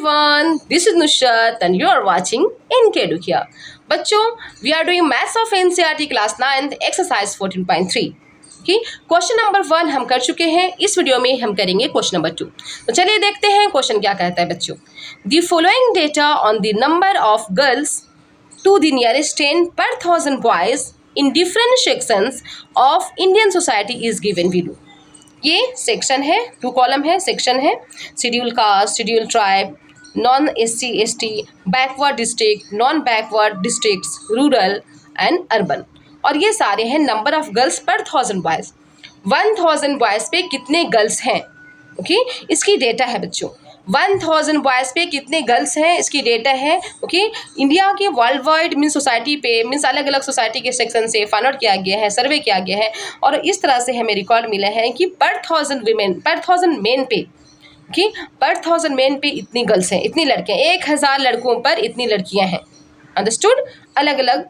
everyone, this is Nushat and you are watching NKEDU here. बच्चों, we are doing Maths of NCERT class 9th exercise 14.3. Question number 1 हम कर चुके हैं. इस video में हम करेंगे क्वेश्चन नंबर 2. तो चलिए देखते हैं क्वेश्चन क्या कहता है बच्चों. The following data on the number of girls to the nearest 10 per 1000 boys in different sections of Indian society is given below. ये सेक्शन है, 2 कॉलम है, सेक्शन है. Schedule caste, schedule tribe, non SC ST, backward district, non backward districts, rural and urban. और ये सारे हैं number of girls पर 1000 boys. 1000 boys पे कितने गर्ल्स हैं, ओके इसकी डेटा है बच्चों. 1000 बॉयज़ पे कितने गर्ल्स हैं इसकी डेटा है. ओके इंडिया के वर्ल्ड वाइड मीन्स सोसाइटी पे मीन्स अलग अलग सोसाइटी के सेक्शन से फाइंड आउट किया गया है, सर्वे किया गया है. और इस तरह से हमें रिकॉर्ड मिला है कि पर 1000 वीमेन, पर 1000 मेन पे, कि पर 1000 मेन पे इतनी गर्ल्स हैं, इतनी लड़कियां, 1000 लड़कों पर इतनी लड़कियां हैं. अंडरस्टूड. अलग अलग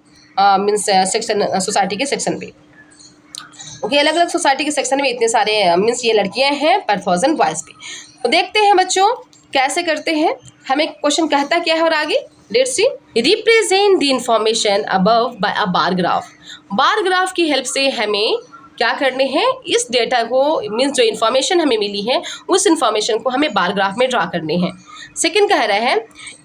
मीन्स सेक्शन सोसाइटी के सेक्शन पे, ओके अलग अलग सोसाइटी के सेक्शन में इतने सारे मीन्स ये लड़कियां हैं पर 1000 बॉयज़ पे. तो देखते हैं बच्चों कैसे करते हैं. हमें क्वेश्चन कहता क्या है और आगे let's see. Represent the information above by a bar graph. Bar graph की हेल्प से हमें क्या करने हैं, इस डेटा को मीन्स जो इन्फॉर्मेशन हमें मिली है उस इन्फॉर्मेशन को हमें बार ग्राफ में ड्रा करने हैं. सेकंड कह रहा है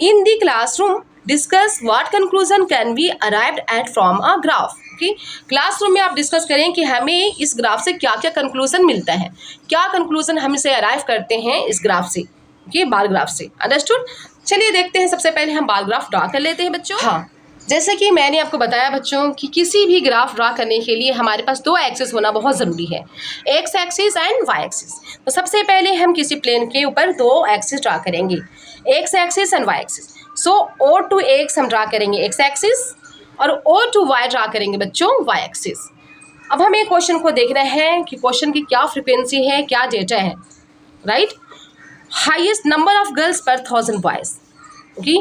in the classroom discuss what conclusion can be arrived at from a graph. कि क्लासरूम में आप डिस्कस करें कि हमें इस ग्राफ से क्या क्या कंक्लूजन मिलता है, क्या कंक्लूजन हम इसे अराइव करते हैं इस ग्राफ से, कि बार ग्राफ से. अंडरस्टूड. चलिए देखते हैं. सबसे पहले हम बार ग्राफ ड्रा कर लेते हैं बच्चों. हाँ, जैसे कि मैंने आपको बताया बच्चों कि किसी भी ग्राफ ड्रा करने के लिए हमारे पास 2 एक्सिस होना बहुत ज़रूरी है, X axis and Y axis. तो सबसे पहले हम किसी प्लेन के ऊपर 2 एक्सिस ड्रा करेंगे, X axis and Y axis. So O to X हम ड्रा करेंगे एक्स एक्सिस और O to Y ड्रा करेंगे बच्चों वाई एक्सिस. अब हमें क्वेश्चन को देखना है कि क्वेश्चन की क्या फ्रिक्वेंसी है, क्या डेटा है. Right. Highest number of girls पर 1000 बॉयज़. ओके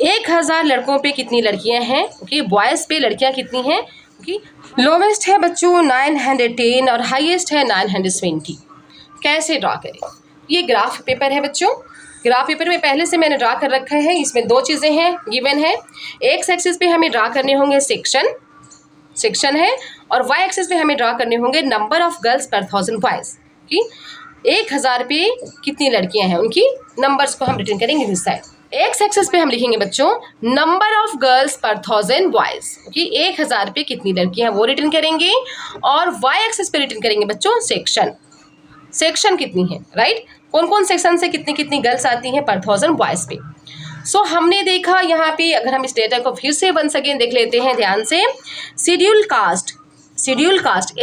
1000 लड़कों पे कितनी लड़कियां हैं, ओके बॉयज़ पे लड़कियां कितनी हैं. ओके लोवेस्ट है बच्चों 910 और हाईएस्ट है 920. कैसे ड्रा करें. ये ग्राफ पेपर है बच्चों. ग्राफ पेपर में पहले से मैंने ड्रा कर रखा है. इसमें 2 चीज़ें हैं गिवन है. एक्स एक्सिस पे हमें ड्रा करने होंगे सेक्शन है, और वाई एक्सिस पे हमें ड्रा करने होंगे नंबर ऑफ गर्ल्स पर 1000 बॉयज़. कि 1000 पे कितनी लड़कियां हैं उनकी नंबर्स को हम रिटर्न करेंगे दिस साइड. एक्स एक्सिस पे हम लिखेंगे बच्चों नंबर ऑफ गर्ल्स पर 1000 बॉयज़. कि 1000 पे कितनी लड़कियां हैं वो रिटर्न करेंगे, और वाई एक्सिस पे रिटर्न करेंगे बच्चों सेक्शन कितनी है. राइट. कौन कौन सेक्शन से कितनी कितनी गर्ल्स आती हैं पर 1000 बॉयज़ पे. सो हमने देखा यहाँ पे, अगर हम इस डेटा को फिर से वंस अगेन देख लेते हैं ध्यान से. शेड्यूल कास्ट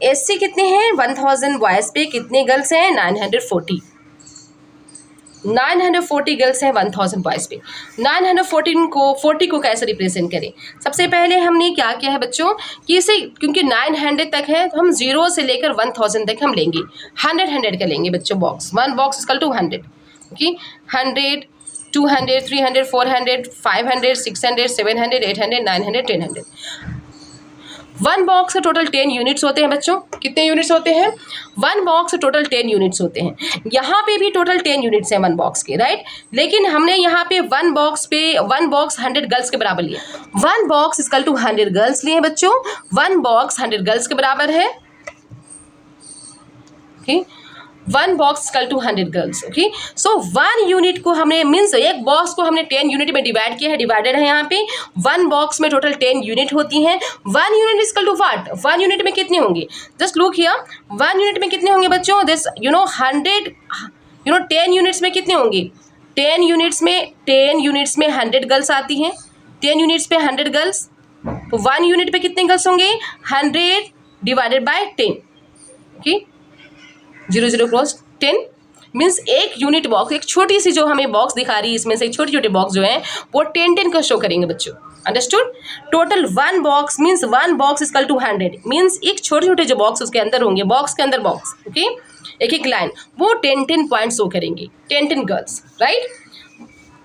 SC कितने हैं 1000 बॉयज़ पे कितने गर्ल्स हैं 940 गर्ल्स हैं 1000 बॉयज़ पे. 40 को कैसे रिप्रेजेंट करें. सबसे पहले हमने क्या किया है बच्चों कि इसे क्योंकि 900 तक है तो हम 0 से लेकर 1000 तक हम लेंगे. 100 का लेंगे बच्चों box. 1 box equal to 100. Okay 100 200 300 400 500 600 700 800 900 1000. 1 box से टोटल 10 यूनिट्स होते हैं बच्चों. कितने यूनिट्स होते हैं 1 बॉक्स से टोटल 10 यूनिट्स होते हैं. यहाँ पे भी टोटल 10 यूनिट्स हैं 1 बॉक्स के. राइट. लेकिन हमने यहाँ पे 1 बॉक्स 100 गर्ल्स के बराबर लिया. 1 बॉक्स इक्वल टू 100 गर्ल्स लिए बच्चों. 1 बॉक्स 100 गर्ल्स के बराबर है. Okay 1 box equal to 100 girls. Okay so 1 unit को हमने मीन्स एक बॉक्स को हमने 10 यूनिट में डिवाइड किया है. डिवाइडेड है यहाँ पे 1 बॉक्स में टोटल 10 यूनिट होती हैं. 1 unit equal to what. 1 unit में कितने होंगे. Just look here. 1 यूनिट में कितने होंगे बच्चों. दिस 100 10 यूनिट्स में कितने होंगे. 10 यूनिट्स में 100 गर्ल्स आती हैं. 10 यूनिट्स पे 100 गर्ल्स. तो 1 यूनिट पे कितने गर्ल्स होंगे 100 divided by 10. Okay 0 cross 10 means एक यूनिट बॉक्स, एक छोटी सी जो हमें बॉक्स दिखा रही है इसमें से छोटे छोटे बॉक्स जो हैं वो 10 का शो करेंगे बच्चों. Understood. Total 1 box means 1 box equal to 100 means एक छोटे छोटे जो बॉक्स उसके अंदर होंगे, बॉक्स के अंदर बॉक्स. ओके एक लाइन वो 10 पॉइंट शो करेंगे 10 गर्ल्स. राइट.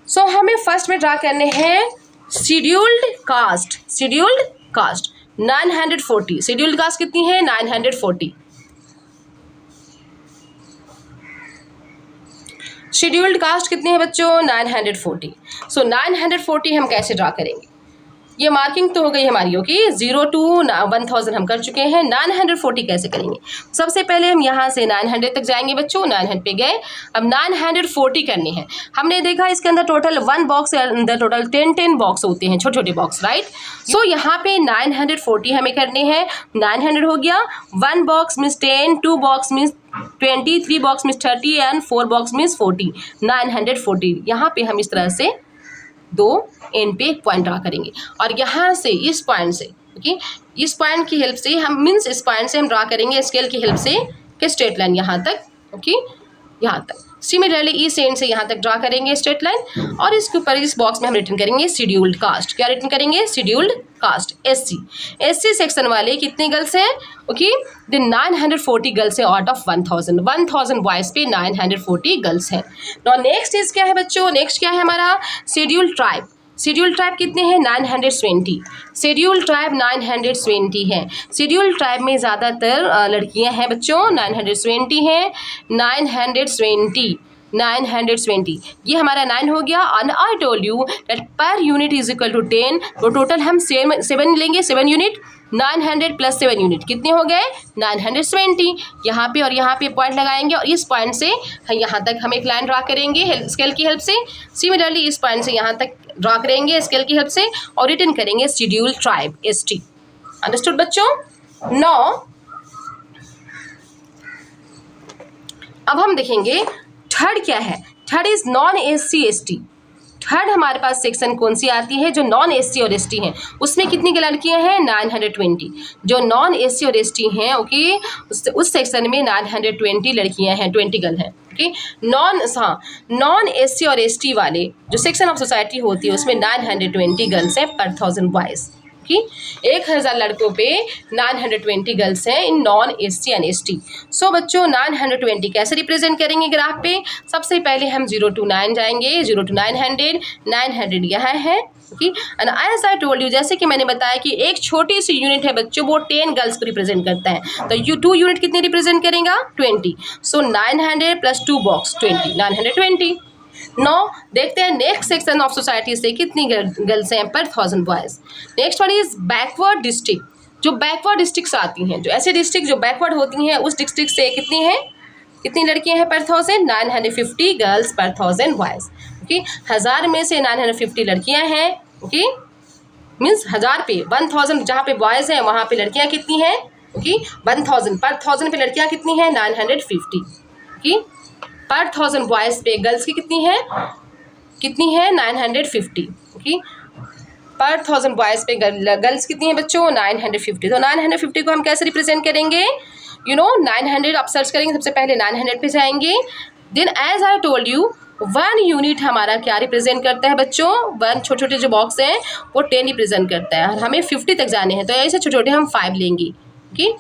सो हमें फर्स्ट में ड्रा करने हैं शेड्यूल्ड कास्ट 940. शेड्यूल्ड कास्ट कितनी है 940. शेड्यूल्ड कास्ट कितनी है बच्चों? 940। सो 940 हम कैसे ड्रा करेंगे? ये मार्किंग तो हो गई हमारी, ओके। 0 to 1000 हम कर चुके हैं। 940 कैसे करेंगे? सबसे पहले हम यहाँ से 900 तक जाएंगे बच्चों। 900 पे गए, अब 940 करने हैं। हमने देखा इसके अंदर टोटल 1 बॉक्स के अंदर टोटल 10 बॉक्स होते हैं, छोटे छोटे बॉक्स, राइट। सो यहाँ पे 940 हमें करने हैं। 900 हो गया, 1 box means 10, 2 box means 20, 3 box means 30 and 4 box means 40। 940 यहाँ पे हम इस तरह से 2 एंड पे एक पॉइंट ड्रा करेंगे और यहाँ से इस पॉइंट से, ओके, इस पॉइंट की हेल्प से हम मीन्स इस पॉइंट से हम ड्रा करेंगे स्केल की हेल्प से कि स्ट्रेट लाइन यहाँ तक, ओके, यहाँ तक। सिमिलरली इस एंड से यहाँ तक ड्रा करेंगे स्ट्रेट लाइन और इसके ऊपर इस बॉक्स में हम रिटर्न करेंगे शेड्यूल्ड कास्ट। क्या रिटर्न करेंगे? Scheduled caste, SC. SC section वाले कितने गर्ल्स हैं? ओके, देन 940 गर्ल्स है आउट ऑफ 1000 बॉयज पे 940 गर्ल्स हैं। नाउ नेक्स्ट इज क्या है बच्चों? नेक्स्ट क्या है हमारा? Scheduled tribe. शेड्यूल्ड ट्राइब कितने हैं? 920। शेड्यूल्ड ट्राइब 920 है। शेड्यूल्ड ट्राइब में ज़्यादातर लड़कियां हैं बच्चों। 920 हैं, 920 ये हमारा 9 हो गया। And I told you that per unit is equal to 10। तो टोटल हम 7 लेंगे, 7 यूनिट। 900 प्लस 7 यूनिट कितने हो गए? 920। यहाँ पे और यहाँ पे पॉइंट लगाएंगे और इस पॉइंट से यहाँ तक हम एक लाइन ड्रा करेंगे स्केल की हेल्प से। सिमिलरली इस पॉइंट से यहाँ तक ड्रा करेंगे स्केल की हेल्प से और रिटर्न करेंगे शेड्यूल्ड ट्राइब, एसटी। अंडरस्टूड बच्चों? नाउ अब हम देखेंगे थर्ड क्या है। Third is non SC ST. Third हमारे पास सेक्शन कौन सी आती है? जो नॉन एससी और एसटी हैं। उसमें कितनी लड़कियां हैं? 920। जो नॉन एससी और एसटी हैं, ओके, उस सेक्शन में 920 लड़कियां हैं, 20 गर्ल हैं, ओके। नॉन एससी और एसटी वाले जो सेक्शन ऑफ सोसाइटी होती है उसमें 920 गर्ल्स हैं पर 1000 बॉयज़, कि 1000 लड़कों पे 920 गर्ल्स हैं in non SC and ST. So बच्चों 920 कैसे रिप्रेजेंट करेंगे ग्राफ पे? सबसे पहले हम 0 to 9 जाएंगे, 0 to 900। 900 यहाँ है, okay. And as I told you, जैसे कि मैंने बताया कि एक छोटी सी यूनिट है बच्चों, वो 10 गर्ल्स को रिप्रेजेंट करता है। तो 2 यूनिट कितने रिप्रेजेंट करेगा? 20। सो 900 प्लस 2 बॉक्स 20, 920। नौ देखते हैं नेक्स्ट सेक्शन ऑफ सोसाइटी से कितनी गर्ल्स हैं पर 1000 boys. Next one is backward district. जो बैकवर्ड डिस्ट्रिक्ट्स आती हैं, जो ऐसे डिस्ट्रिक्ट जो बैकवर्ड होती हैं, उस डिस्ट्रिक्ट से कितनी हैं, कितनी लड़कियां हैं पर 1000? 950 गर्ल्स पर 1000 बॉयज़, ओके। 1000 में से 950 लड़कियां हैं, ओके, मीन्स 1000 पे 1000 जहाँ पे बॉयज़ हैं वहाँ पे लड़कियाँ कितनी हैं, ओके। 1000 पर 1000 पे लड़कियाँ कितनी हैं? 950, ओके। पर 1000 बॉयज़ पे गर्ल्स की कितनी है? 950, ओके। पर 1000 बॉयज़ पे गर्ल्स कितनी है बच्चों? 950। तो 950 को हम कैसे रिप्रेजेंट करेंगे? 900 आप सर्च करेंगे, सबसे पहले 900 पे जाएंगे। Then as I told you 1 unit हमारा क्या रिप्रेजेंट करता है बच्चों? 1 छोटे छोटे जो बॉक्स हैं वो 10 रिप्रेजेंट करता है और हमें 50 तक जाने हैं, तो ऐसे छोटे छोटे हम 5 लेंगे, ओके।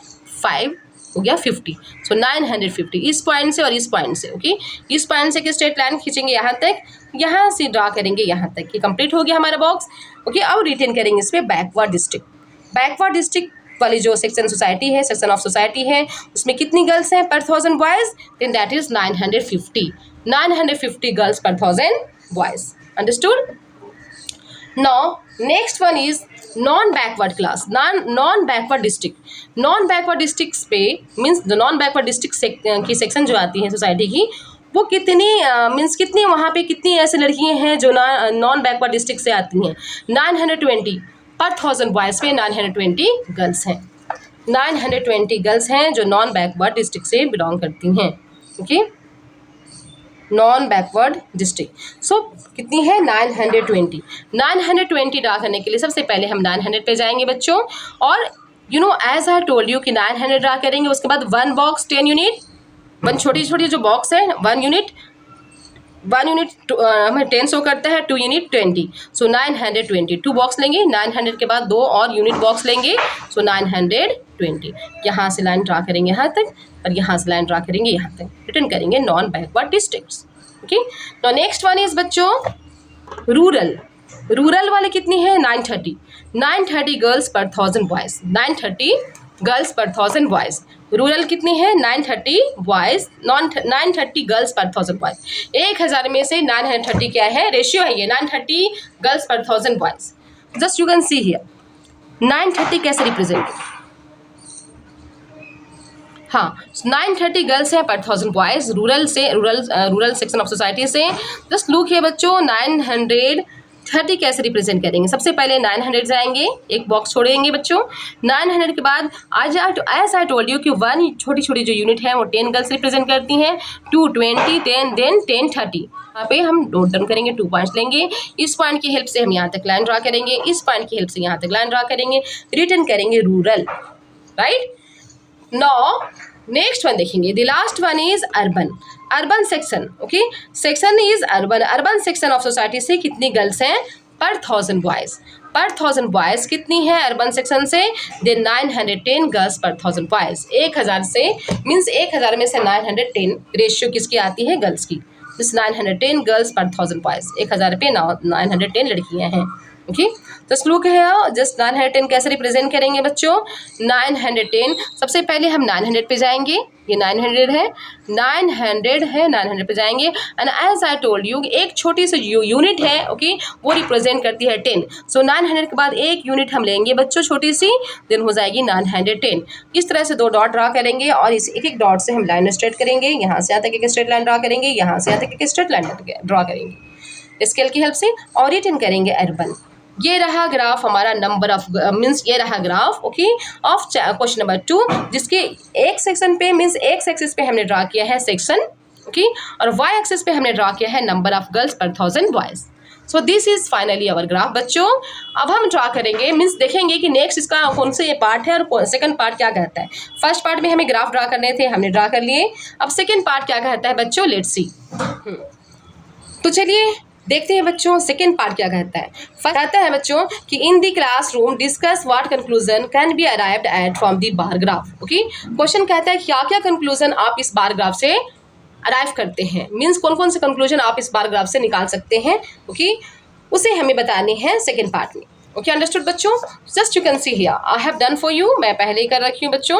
5 हो गया 50। सो 950 इस पॉइंट से और इस पॉइंट से, ओके। इस पॉइंट से स्ट्रेट लाइन खींचेंगे यहाँ तक, यहाँ से ड्रा करेंगे यहाँ तक, ये कंप्लीट हो गया हमारा बॉक्स, ओके। अब रिटर्न करेंगे इस पर बैकवर्ड डिस्ट्रिक्ट। बैकवर्ड डिस्ट्रिक्ट वाली जो सेक्शन सोसाइटी है, सेक्शन ऑफ सोसाइटी है, उसमें कितनी गर्ल्स हैं पर 1000 boys? Then that is 950। 950 girls पर 1000 boys. Understood? Now next one is non backward class, non backward district. Non backward districts पे मीन्स नॉन बैकवर्ड डिस्ट्रिक्ट की सेक्शन जो आती है सोसाइटी की, वो कितनी मीन्स कितनी वहाँ पे कितनी ऐसी लड़कियाँ हैं जो नॉन बैकवर्ड डिस्ट्रिक्ट से आती हैं? 920 पर 1000 बॉयज़ पे 920 गर्ल्स हैं। 920 गर्ल्स हैं जो नॉन बैकवर्ड डिस्ट्रिक्ट से बिलोंग करती हैं, okay. Non backward district. So कितनी है? 920। 920 ड्रा करने के लिए सबसे पहले हम 900 पे जाएंगे बच्चों और एज आई टोल्ड यू कि 900 ड्रा करेंगे, उसके बाद 1 बॉक्स 10 यूनिट, 1 छोटी छोटी जो बॉक्स है 1 यूनिट हमें 10 शो करता है, 2 यूनिट 20। सो 920 2 बॉक्स लेंगे, 900 के बाद 2 और यूनिट बॉक्स लेंगे, सो 920। यहाँ से लाइन ड्रा करेंगे यहाँ तक और यहाँ से लाइन ड्रा करेंगे यहाँ तक, रिटर्न करेंगे नॉन बैकवर्ड डिस्ट्रिक्ट्स, ओके। तो नेक्स्ट वन इज बच्चों रूरल। रूरल वाले कितनी है? 930 गर्ल्स पर 1000 बॉयज़। 930 गर्ल्स पर 1000 बॉयज़। रूरल कितनी है 930 बॉयज़, 930 गर्ल्स पर 1000 बॉयज़। 1000 में से 930 क्या है, रेशियो है ये, 930 गर्ल्स पर 1000 boys. Just you can see here 930 कैसे रिप्रेजेंट, हाँ 930 गर्ल्स हैं पर 1000 बॉयज़ रूरल से, रूरल सेक्शन ऑफ सोसाइटी से। जस्ट लुक है बच्चों 930 कैसे रिप्रेजेंट करेंगे। सबसे पहले 900 जाएंगे, एक बॉक्स छोड़ेंगे बच्चों। 900 के बाद आज ऐसा आई टोल्ड यू कि 1 छोटी छोटी जो यूनिट है वो 10 गर्ल्स रिप्रेजेंट करती हैं, 2 20 10 देन 10 30। यहाँ पे हम नोट डाउन करेंगे, 2 पॉइंट्स लेंगे। इस पॉइंट की हेल्प से हम यहाँ तक लाइन ड्रा करेंगे, इस पॉइंट की हेल्प से यहाँ तक लाइन ड्रा करेंगे, रिटर्न करेंगे rural, right. Now next one देखेंगे, the last one is urban, urban section, okay section is urban, urban section of society से कितनी गर्ल्स हैं पर 1000 बॉयज़, पर 1000 बॉयज़ कितनी है अर्बन सेक्शन से, देन 910 गर्ल्स पर 1000 बॉयज़। 1000 से मीन्स 1000 में से 910 रेशियो किसकी आती है, गर्ल्स की, दिस 910 गर्ल्स पर 1000 बॉयज़। 1000 पे 910 लड़कियां हैं, ओके। जस्ट लुक है, जस्ट 910 कैसे रिप्रेजेंट करेंगे बच्चों, 910 सबसे पहले हम 900 पे जाएंगे, ये 900 है, 900 पे जाएंगे। And as I told you एक छोटी सी यूनिट है, ओके वो रिप्रेजेंट करती है 10। सो 900 के बाद एक यूनिट हम लेंगे बच्चों छोटी सी, देन हो जाएगी 910। इस तरह से 2 डॉट ड्रा करेंगे और इस एक एक डॉट से हम लाइन स्ट्रेट करेंगे, यहाँ से यहाँ तक एक स्ट्रेट लाइन ड्रा करेंगे, यहाँ से यहाँ तक एक स्ट्रेट लाइन ड्रा करेंगे स्केल की हेल्प से, और रिटर्न करेंगे अर्बन। ये रहा ग्राफ हमारा नंबर ऑफ मीन्स, ये रहा graph okay of question number 2, जिसके एक सेक्शन पे मीन्स एक एक्सिस पे हमने ड्रा किया है सेक्शन, ओके और वाई एक्सिस पे हमने ड्रा किया है नंबर ऑफ गर्ल्स पर 1000 boys. So this is finally our graph बच्चों। अब हम ड्रा करेंगे मीन्स देखेंगे कि नेक्स्ट इसका कौन से ये पार्ट है और सेकंड पार्ट क्या कहता है। फर्स्ट पार्ट में हमें ग्राफ ड्रा करने थे, हमने ड्रा कर लिए। अब सेकंड पार्ट क्या कहता है बच्चों, लेट्स सी। तो चलिए देखते हैं बच्चों सेकेंड पार्ट क्या कहता है। फर्स्ट कहता है बच्चों कि in the classroom discuss what conclusion can be arrived at from the bar graph. Okay question कहता है क्या क्या कंक्लूजन आप इस बार ग्राफ से अराइव करते हैं, मीन्स कौन कौन से कंक्लूजन आप इस बार ग्राफ से निकाल सकते हैं, ओके उसे हमें बताने हैं सेकेंड पार्ट में। ओके अंडरस्टूड बच्चों। Just you can see here I have done for you, मैं पहले ही कर रखी हूँ बच्चों।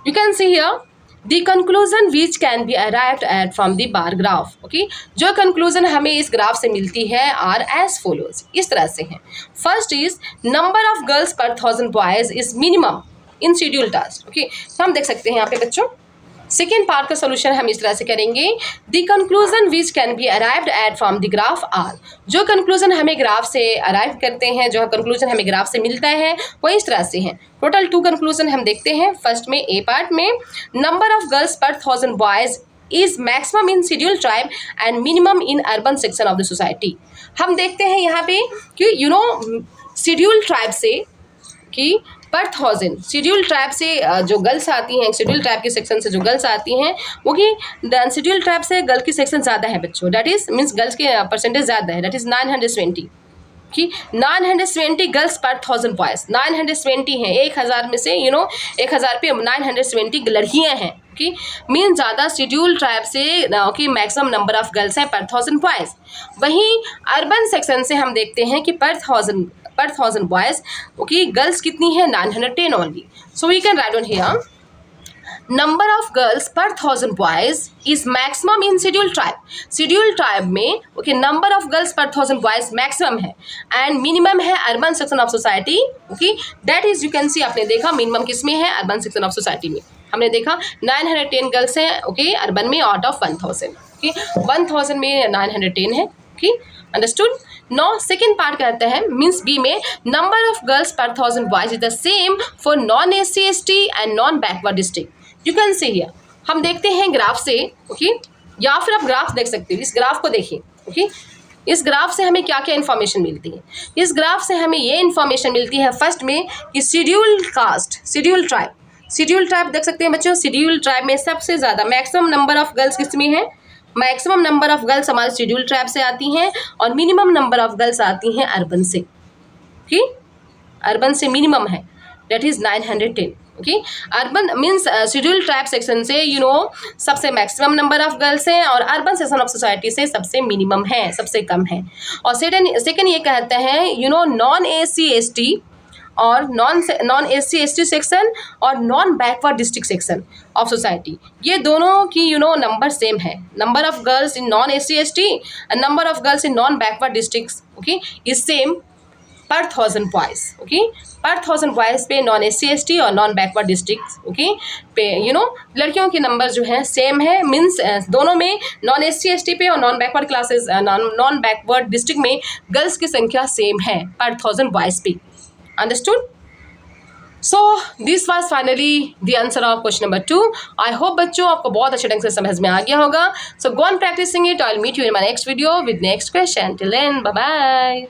You can see here The conclusion which can be arrived at from the bar graph, okay? जो conclusion हमें इस ग्राफ से मिलती है are as follows, इस तरह से हैं। First is number of girls per 1000 boys is minimum in scheduled task, okay? तो हम देख सकते हैं यहाँ पे बच्चों सेकेंड पार्ट का सोल्यूशन हम इस तरह से करेंगे, the conclusion which can be arrived at from the graph are, जो कंक्लूजन हमें ग्राफ से अराइव करते हैं, जो कंक्लूजन हमें ग्राफ से मिलता है वो इस तरह से हैं। टोटल 2 कंक्लूजन हम देखते हैं। फर्स्ट में ए पार्ट में नंबर ऑफ गर्ल्स पर 1000 boys is maximum in schedule tribe and minimum in urban section of the society. हम देखते हैं यहाँ पे कि यू नो शेड्यूल ट्राइब से कि पर 1000 शेड्यूल ट्राइब से जो गर्ल्स आती हैं, शेड्यूल ट्राइब के सेक्शन से जो गर्ल्स आती हैं वो कि शेड्यूल ट्राइब से गर्ल की सेक्शन ज़्यादा है बच्चों, डैट इज मीन्स गर्ल्स के परसेंटेज ज़्यादा है, डैट इज 920 कि 920 गर्ल्स पर 1000 बॉयज़ 920 हैं। 1000 में से 1000 पे 920 लड़कियाँ हैं कि मीन ज़्यादा शेड्यूल ट्राइब से कि मैक्सिमम नंबर ऑफ गर्ल्स हैं पर 1000 बॉयज़। वहीं अर्बन सेक्शन से हम देखते हैं कि पर 1000 बॉयज़ ओके गर्ल्स कितनी है 910 only. So we can write on here number of girls पर 1000 boys is maximum in schedule tribe. Schedule tribe में ओके नंबर ऑफ गर्ल्स पर 1000 बॉयज़ मैक्सिमम है एंड मिनिमम है urban section of society, okay that is you can see आपने देखा minimum किस में है, अर्बन सेक्शन ऑफ सोसाइटी में। हमने देखा 910 गर्ल्स हैं ओके अर्बन में आउट ऑफ 1000, ओके 1000 में 910 है, okay understood. No second part कहता है मीन्स बी में नंबर ऑफ गर्ल्स पर 1000 boys is the same for non SC ST and non backward district. You can see here हम देखते हैं ग्राफ से ओके या फिर आप ग्राफ देख सकते हो, इस ग्राफ को देखिए ओके इस ग्राफ से हमें क्या क्या इन्फॉर्मेशन मिलती है। इस ग्राफ से हमें ये इन्फॉर्मेशन मिलती है फर्स्ट में कि शेड्यूल कास्ट शेड्यूल ट्राइब देख सकते हैं बच्चों। शेड्यूल ट्राइब में सबसे ज़्यादा मैक्सिमम नंबर ऑफ गर्ल्स किस में है, मैक्सिमम नंबर ऑफ गर्ल्स हमारे शेड्यूल ट्राइब से आती हैं और मिनिमम नंबर ऑफ गर्ल्स आती हैं अर्बन से, ओके अर्बन से मिनिमम है that is 910, okay urban means schedule tribe section से सबसे मैक्सिमम नंबर ऑफ गर्ल्स हैं और अर्बन सेक्शन ऑफ सोसाइटी से सबसे मिनिमम है, सबसे कम है। और सेकंड ये कहते हैं नॉन SC ST और नॉन SC ST सेक्शन और non backward district section of society, ये दोनों की नंबर सेम है. Number of girls in non SC ST and number of girls in non backward districts, okay, is same पर 1000 boys. Okay, पर 1000 boys पे non SC ST और non backward district, okay, पे लड़कियों के नंबर जो है सेम है. मीन्स दोनों में नॉन SC ST पे और non backward classes non backward district में गर्ल्स की संख्या सेम है पर 1000 बॉयज पे. Understood? So this was finally the answer of question number 2. I hope बच्चों आपको बहुत अच्छे ढंग से समझ में आ गया होगा. So go on practising it. I will meet you in my next video with next question. Till then, bye bye.